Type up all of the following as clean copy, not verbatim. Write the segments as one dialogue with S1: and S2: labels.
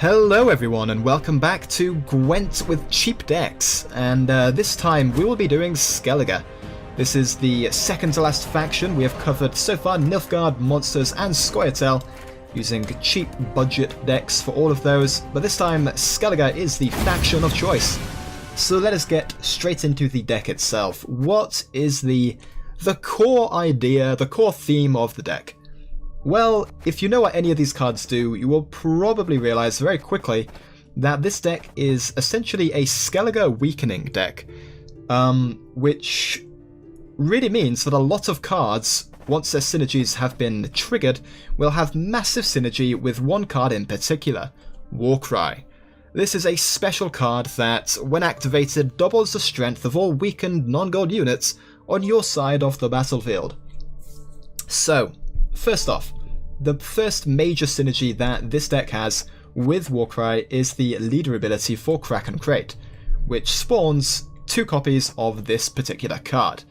S1: Hello everyone and welcome back to Gwent with Cheap Decks, and this time we will be doing Skellige. This is the second to last faction. We have covered so far Nilfgaard, Monsters and Scoia'tael, using cheap budget decks for all of those, but this time Skellige is the faction of choice. So let us get straight into the deck itself. What is the core idea, the core theme of the deck? Well, if you know what any of these cards do, you will probably realize very quickly that this deck is essentially a Skellige weakening deck, which really means that a lot of cards, once their synergies have been triggered, will have massive synergy with one card in particular, Warcry. This is a special card that, when activated, doubles the strength of all weakened non-gold units on your side of the battlefield. So, first off, the first major synergy that this deck has with Warcry is the leader ability for Craite, which spawns 2 copies of this particular card.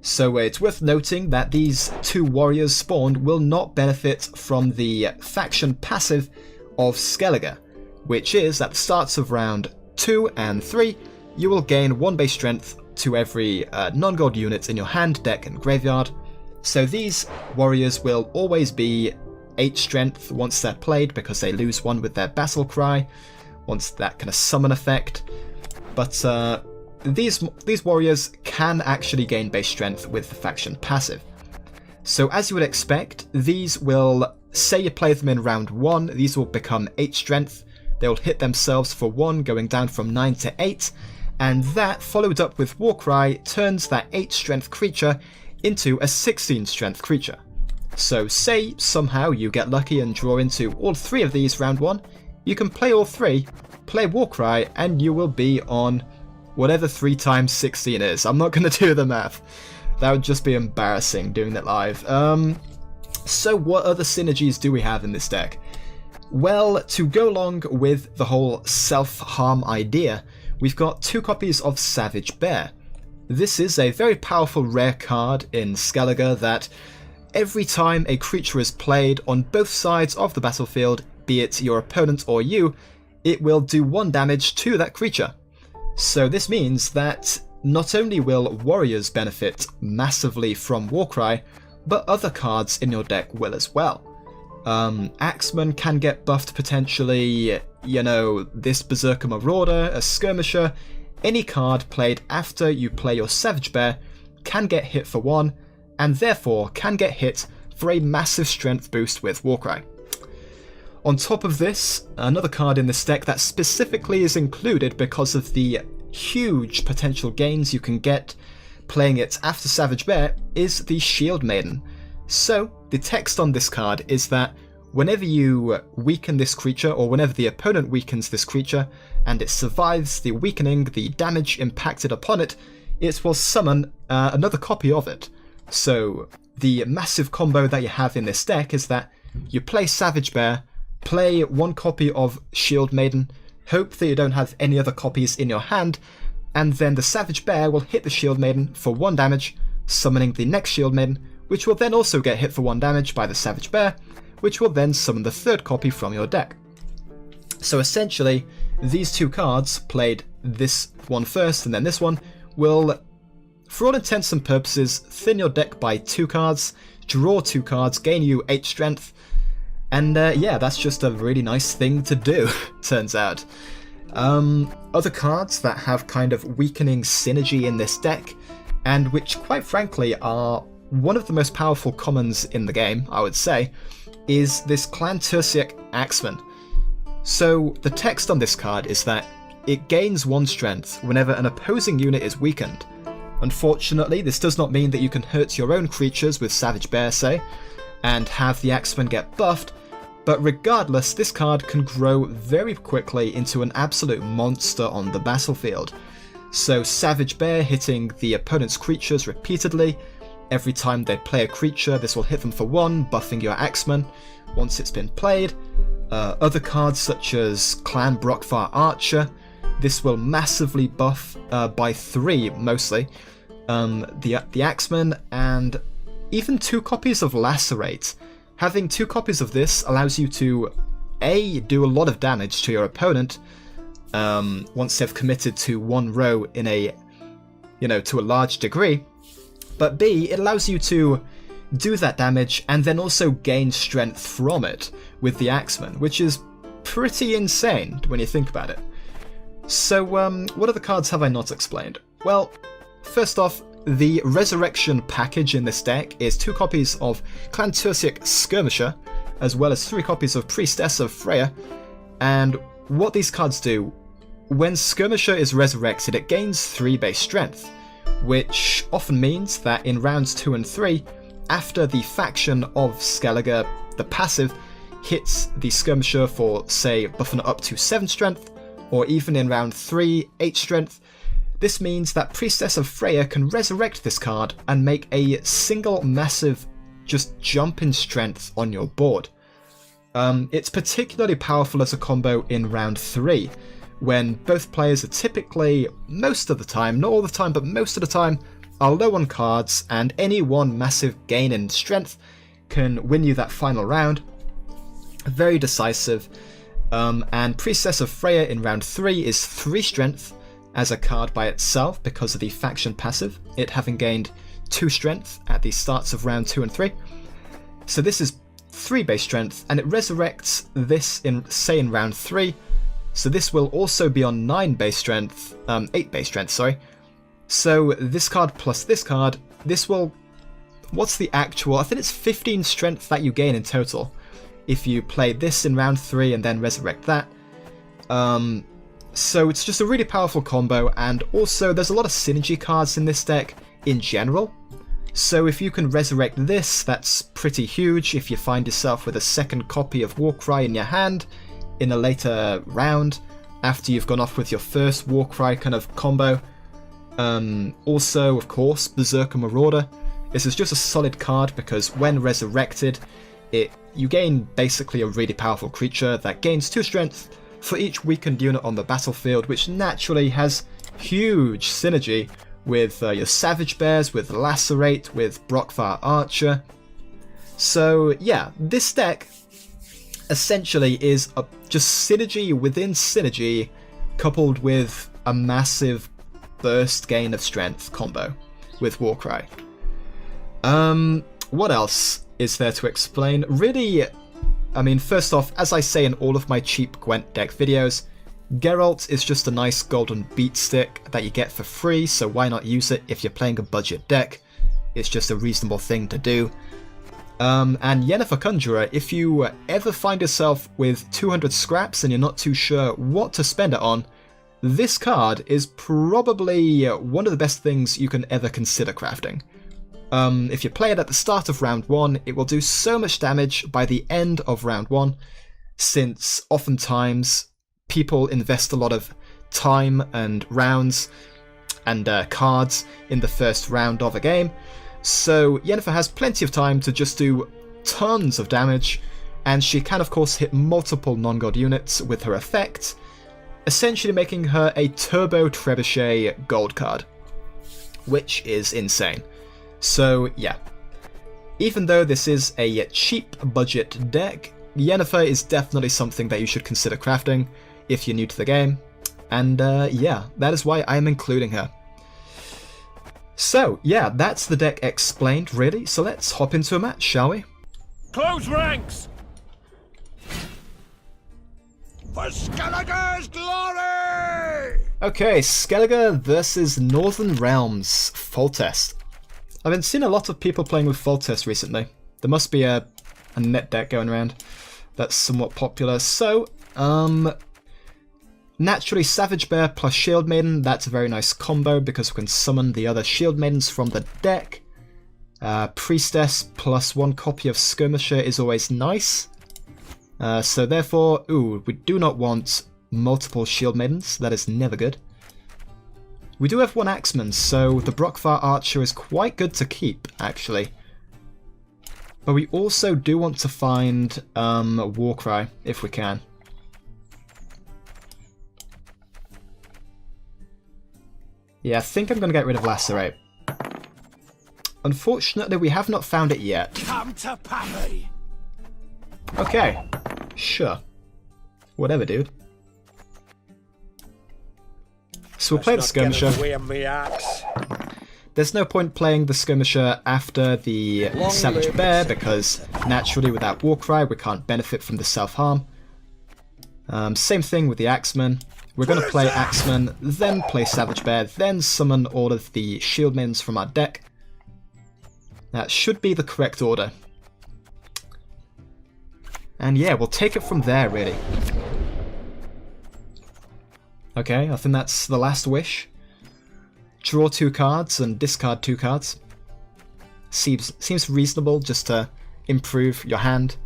S1: So it's worth noting that these 2 warriors spawned will not benefit from the faction passive of Skellige, which is at the starts of round 2 and 3, you will gain 1 base strength to every non-gold unit in your hand, deck and graveyard. So these warriors will always be 8 strength once they're played, because they lose 1 with their battle cry, once that kind of summon effect. But these warriors can actually gain base strength with the faction passive. So as you would expect, these will, say you play them in round 1, these will become 8 strength, they will hit themselves for 1, going down from 9 to 8, and that, followed up with Warcry, turns that 8 strength creature into a 16 strength creature. So say somehow you get lucky and draw into all 3 of these round 1, you can play all 3, play Warcry, and you will be on whatever 3 times 16 is. I'm not going to do the math. That would just be embarrassing doing that live. So what other synergies do we have in this deck? Well, to go along with the whole self-harm idea, we've got 2 copies of Savage Bear. This is a very powerful rare card in Skellige that every time a creature is played on both sides of the battlefield, be it your opponent or you, it will do 1 damage to that creature. So this means that not only will warriors benefit massively from Warcry, but other cards in your deck will as well. Axeman can get buffed potentially, you know, this Berserker Maruader, a Skirmisher. Any card played after you play your Savage Bear can get hit for 1, and therefore can get hit for a massive strength boost with Warcry. On top of this, another card in this deck that specifically is included because of the huge potential gains you can get playing it after Savage Bear is the Shieldmaiden. So, the text on this card is that whenever you weaken this creature, or whenever the opponent weakens this creature, and it survives the weakening, the damage impacted upon it, it will summon another copy of it. So the massive combo that you have in this deck is that you play Savage Bear, play 1 copy of Shieldmaiden, hope that you don't have any other copies in your hand, and then the Savage Bear will hit the Shieldmaiden for 1 damage, summoning the next Shieldmaiden, which will then also get hit for 1 damage by the Savage Bear, which will then summon the 3rd copy from your deck. So essentially, these 2 cards, played this one first and then this one, will, for all intents and purposes, thin your deck by 2 cards, draw 2 cards, gain you 8 strength, and yeah, that's just a really nice thing to do, turns out. Other cards that have kind of weakening synergy in this deck, and which quite frankly are one of the most powerful commons in the game, I would say, is this Clan Tuirseach Axeman. So the text on this card is that it gains 1 strength whenever an opposing unit is weakened. Unfortunately, this does not mean that you can hurt your own creatures with Savage Bear, say, and have the Axeman get buffed, but regardless, this card can grow very quickly into an absolute monster on the battlefield. So Savage Bear hitting the opponent's creatures repeatedly. Every time they play a creature, this will hit them for 1, buffing your Axeman once it's been played. Other cards such as Clan Brokvar Archer, this will massively buff by 3 mostly the Axeman, and even 2 copies of Lacerate. Having 2 copies of this allows you to A, do a lot of damage to your opponent once they've committed to one row in a, to a large degree, but B, it allows you to do that damage and then also gain strength from it with the Axeman, which is pretty insane when you think about it. So, what other cards have I not explained? Well, first off, the Resurrection package in this deck is 2 copies of Clan Tuirseach Skirmisher, as well as 3 copies of Priestess of Freya, and what these cards do, when Skirmisher is resurrected, it gains 3 base strength, which often means that in rounds 2 and 3, after the faction of Skellige, the passive, hits the Skirmisher for, say, buffing it up to 7 strength, or even in round 3, 8 strength, this means that Priestess of Freya can resurrect this card and make a single massive just jump in strength on your board. It's particularly powerful as a combo in round 3, when both players are typically, most of the time, not all the time, but most of the time, are low on cards, and any one massive gain in strength can win you that final round. Very decisive. And Priestess of Freya in round 3 is 3 strength as a card by itself because of the faction passive, it having gained 2 strength at the starts of round 2 and 3. So this is 3 base strength, and it resurrects this in round 3. So this will also be on 9 base strength, 8 base strength, sorry. So this card plus this card, this will, what's the actual, I think it's 15 strength that you gain in total if you play this in round 3 and then resurrect that. So it's just a really powerful combo, and also there's a lot of synergy cards in this deck in general. So if you can resurrect this, that's pretty huge if you find yourself with a second copy of Warcry in your hand in a later round, after you've gone off with your first Warcry kind of combo. Also, of course, Berserker Maruader. This is just a solid card because when resurrected, you gain basically a really powerful creature that gains 2 strength for each weakened unit on the battlefield, which naturally has huge synergy with your Savage Bears, with Lacerate, with Brokvar Archer. So yeah, this deck essentially is just synergy within synergy, coupled with a massive burst gain of strength combo with Warcry. What else is there to explain? Really, I mean, first off, as I say in all of my Cheap Gwent deck videos, Geralt is just a nice golden beat stick that you get for free, so why not use it if you're playing a budget deck? It's just a reasonable thing to do. And Yennefer Conjurer, if you ever find yourself with 200 scraps and you're not too sure what to spend it on, this card is probably one of the best things you can ever consider crafting. If you play it at the start of round 1, it will do so much damage by the end of round 1, since oftentimes people invest a lot of time and rounds and cards in the first round of a game. So Yennefer has plenty of time to just do tons of damage, and she can of course hit multiple non-god units with her effect, essentially making her a turbo trebuchet gold card, which is insane. So yeah, even though this is a cheap budget deck, Yennefer is definitely something that you should consider crafting if you're new to the game, and yeah, that is why I am including her. So yeah, that's the deck explained really, so let's hop into a match, shall we?
S2: Close ranks! For Skellige's glory!
S1: Okay, Skellige versus Northern Realms, Foltest. I've been seeing a lot of people playing with Foltest recently. There must be a net deck going around that's somewhat popular. So, naturally Savage Bear plus Shieldmaiden, that's a very nice combo because we can summon the other Shieldmaidens from the deck. Priestess plus 1 copy of Skirmisher is always nice. So therefore, we do not want multiple Shieldmaidens, that is never good. We do have 1 Axeman, so the Brokvar Archer is quite good to keep, actually. But we also do want to find Warcry, if we can. Yeah, I think I'm going to get rid of Lacerate. Unfortunately, we have not found it yet.
S2: Come to Pappy!
S1: Okay, sure. Whatever, dude. So we'll play the Skirmisher. There's no point playing the Skirmisher after the Savage Bear, because naturally without Warcry we can't benefit from the self-harm. Same thing with the Axeman. We're going to play Axeman, then play Savage Bear, then summon all of the Shieldmaidens from our deck. That should be the correct order. And yeah, we'll take it from there, really. Okay, I think that's the last wish. Draw 2 cards and discard 2 cards. Seems reasonable, just to improve your hand.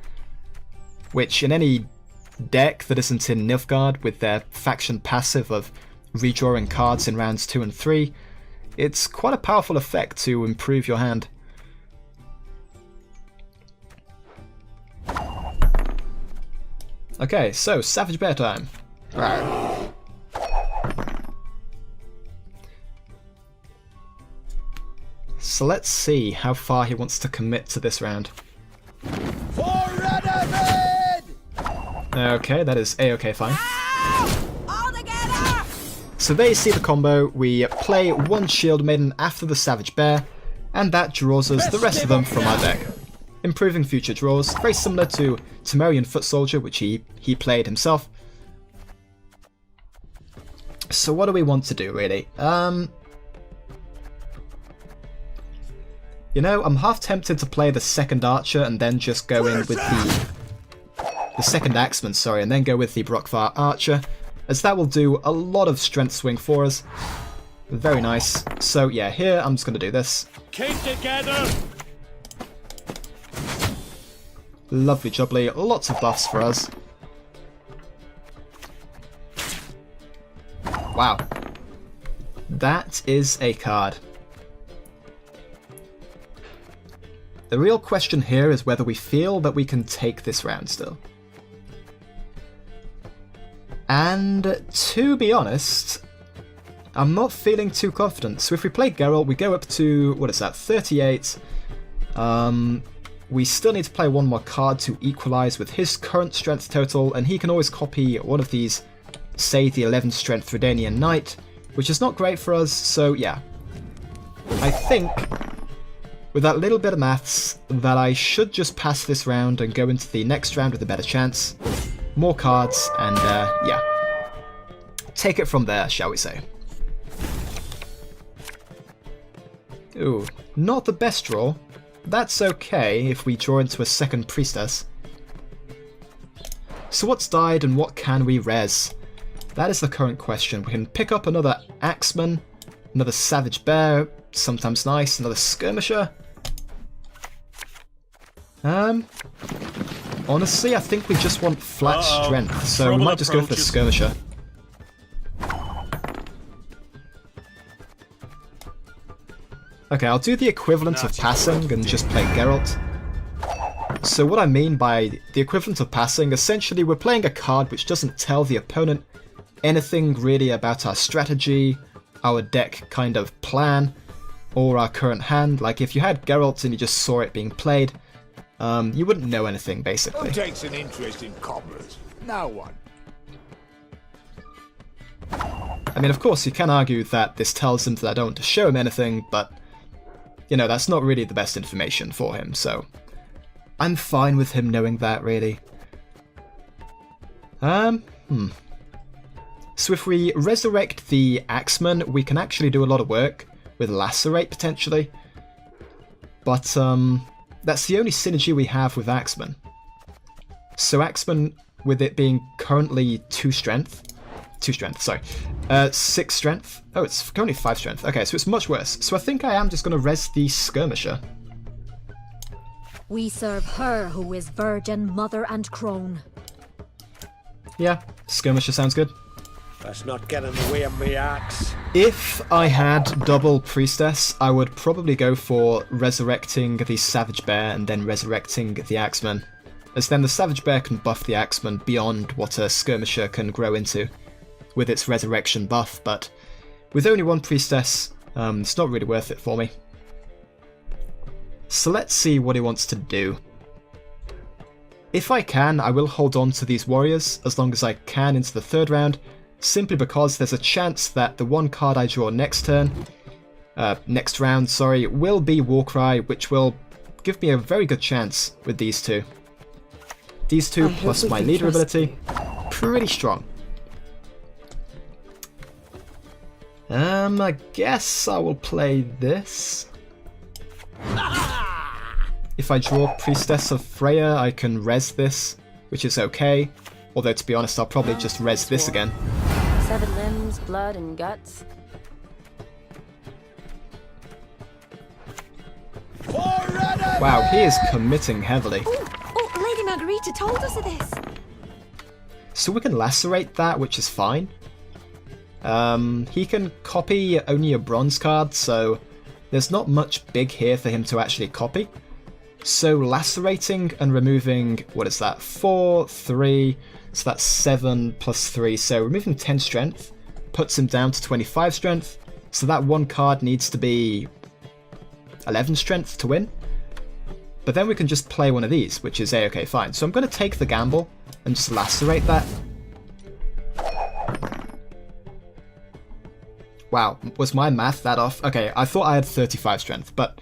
S1: Which, in any deck that isn't in Nilfgaard, with their faction passive of redrawing cards in rounds 2 and 3, it's quite a powerful effect to improve your hand. Okay, so Savage Bear time. Right. So let's see how far he wants to commit to this round. Okay, that is A-okay fine. So there you see the combo. We play 1 Shieldmaiden after the Savage Bear, and that draws us the rest of them from our deck. Improving future draws, very similar to Temerian Foot Soldier, which he played himself. So what do we want to do, really? You know, I'm half tempted to play the second Archer and then just go in with the second Axeman, sorry, and then go with the Brokvar Archer, as that will do a lot of strength swing for us. Very nice. So yeah, here I'm just going to do this.
S2: Keep together!
S1: Lovely jubbly, lots of buffs for us. Wow. That is a card. The real question here is whether we feel that we can take this round still. And to be honest, I'm not feeling too confident. So if we play Geralt, we go up to, what is that, 38. We still need to play 1 more card to equalise with his current strength total, and he can always copy one of these, say the 11 strength Redanian Knight, which is not great for us, so yeah. I think, with that little bit of maths, that I should just pass this round and go into the next round with a better chance. More cards, and yeah. Take it from there, shall we say. Ooh, not the best draw. That's okay if we draw into a second Priestess. So what's died and what can we res? That is the current question. We can pick up another Axeman, another Savage Bear, sometimes nice, another Skirmisher. Honestly, I think we just want flat strength, so we might just go for the Skirmisher. Okay, I'll do the equivalent of passing and just play Geralt. So what I mean by the equivalent of passing, essentially we're playing a card which doesn't tell the opponent anything really about our strategy, our deck kind of plan, or our current hand. Like if you had Geralt and you just saw it being played, you wouldn't know anything basically.
S2: Who takes an interest in cobblers? No one.
S1: I mean, of course you can argue that this tells him that I don't want to show him anything, but you know, that's not really the best information for him, so I'm fine with him knowing that, really. So if we resurrect the Axeman, we can actually do a lot of work with Lacerate, potentially. But, that's the only synergy we have with Axeman. So Axeman, with it being currently 6 strength. Oh, it's currently 5 strength. Okay, so it's much worse. So I think I am just going to res the Skirmisher.
S3: We serve her who is virgin, mother and crone.
S1: Yeah, Skirmisher sounds good.
S2: Let's not get in the way of me axe.
S1: If I had double Priestess, I would probably go for resurrecting the Savage Bear and then resurrecting the Axeman, as then the Savage Bear can buff the Axeman beyond what a Skirmisher can grow into with its resurrection buff, but with only 1 Priestess, it's not really worth it for me. So let's see what he wants to do. If I can, I will hold on to these warriors as long as I can into the third round, simply because there's a chance that the one card I draw next round, will be Warcry, which will give me a very good chance with these two. These two plus my leader ability, pretty strong. I guess I will play this. If I draw Priestess of Freya, I can res this, which is okay. Although, to be honest, I'll probably just res this again.
S4: 7 limbs, blood, and guts.
S1: Wow, he is committing heavily.
S5: Oh, Lady Margarita told us of this.
S1: So we can lacerate that, which is fine. He can copy only a bronze card, so there's not much big here for him to actually copy. So lacerating and removing, what is that, 4, 3, so that's 7 plus 3, so removing 10 strength puts him down to 25 strength, so that one card needs to be 11 strength to win. But then we can just play one of these, which is a-okay fine. So I'm going to take the gamble and just lacerate that. Wow, was my math that off? Okay, I thought I had 35 strength, but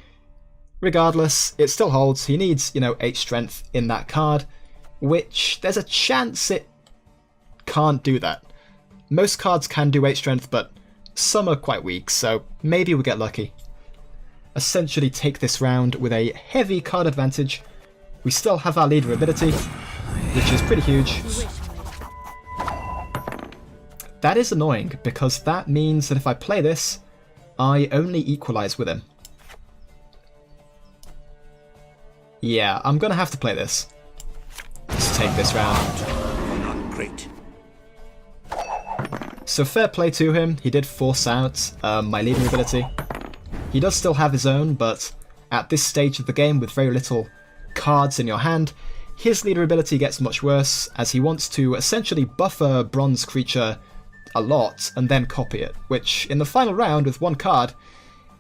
S1: regardless, it still holds. He needs, 8 strength in that card, which there's a chance it can't do that. Most cards can do 8 strength, but some are quite weak, so maybe we'll get lucky. Essentially take this round with a heavy card advantage. We still have our leader ability, which is pretty huge. That is annoying, because that means that if I play this, I only equalize with him. Yeah, I'm gonna have to play this. Let's take this round.
S2: Great.
S1: So fair play to him, he did force out my leading ability. He does still have his own, but at this stage of the game with very little cards in your hand, his leader ability gets much worse, as he wants to essentially buff a bronze creature a lot and then copy it, which in the final round with one card,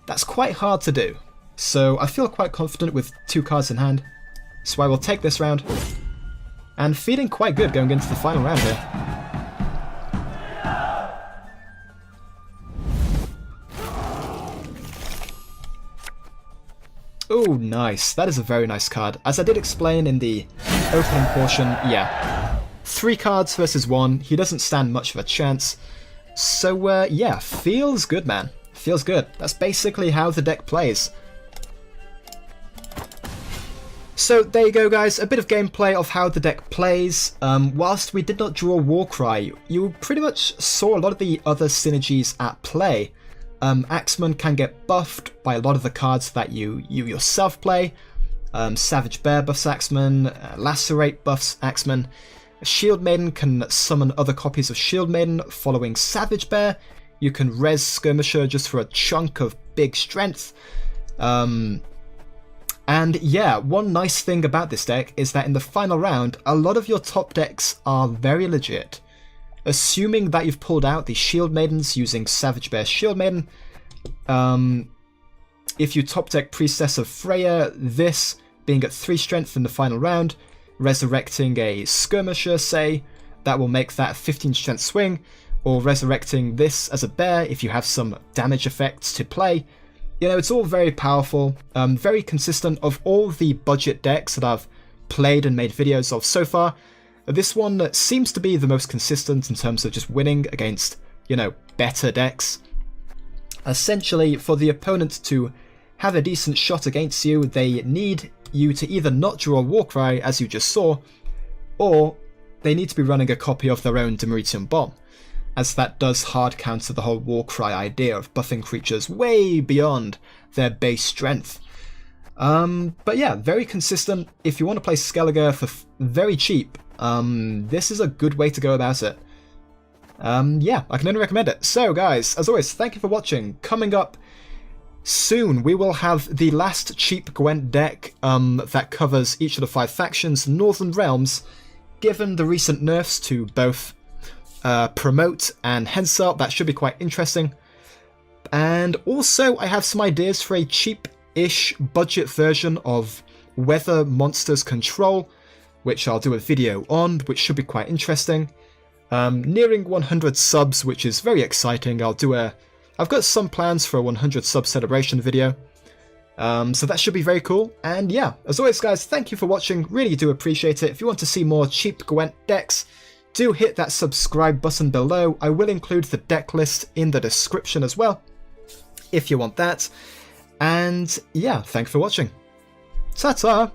S1: that's quite hard to do. So I feel quite confident with 2 cards in hand, so I will take this round, and feeling quite good going into the final round here. Oh, nice. That is a very nice card. As I did explain in the opening portion, yeah, 3 cards versus 1, he doesn't stand much of a chance. So, yeah, feels good, man. Feels good. That's basically how the deck plays. So there you go, guys, a bit of gameplay of how the deck plays. Whilst we did not draw Warcry, you pretty much saw a lot of the other synergies at play. Axeman can get buffed by a lot of the cards that you yourself play. Savage Bear buffs Axeman, Lacerate buffs Axeman. Shieldmaiden can summon other copies of Shieldmaiden following Savage Bear. You can res Skirmisher just for a chunk of big strength. And yeah, one nice thing about this deck is that in the final round, a lot of your top decks are very legit. Assuming that you've pulled out the Shieldmaidens using Savage Bear Shieldmaiden, if you top deck Priestess of Freya, this being at 3 strength in the final round, resurrecting a Skirmisher, say, that will make that a 15 strength swing, or resurrecting this as a bear if you have some damage effects to play. It's all very powerful, very consistent. Of all the budget decks that I've played and made videos of so far, this one seems to be the most consistent in terms of just winning against, better decks. Essentially, for the opponent to have a decent shot against you, they need you to either not draw Warcry, as you just saw, or they need to be running a copy of their own Dimeritium Bomb, as that does hard counter the whole Warcry idea of buffing creatures way beyond their base strength. But yeah, very consistent. If you want to play Skellige for very cheap, this is a good way to go about it. Yeah, I can only recommend it. So guys, as always, thank you for watching. Coming up soon, we will have the last Cheap Gwent deck that covers each of the 5 factions, Northern Realms, given the recent nerfs to both Promote and Hensel. That should be quite interesting. And also, I have some ideas for a cheap-ish budget version of Weather Monsters Control, which I'll do a video on, which should be quite interesting. Nearing 100 subs, which is very exciting. I've got some plans for a 100 sub celebration video. So that should be very cool. And yeah, as always guys, thank you for watching, really do appreciate it. If you want to see more Cheap Gwent decks, do hit that subscribe button below. I will include the deck list in the description as well, if you want that. And yeah, thanks for watching. Ta-ta!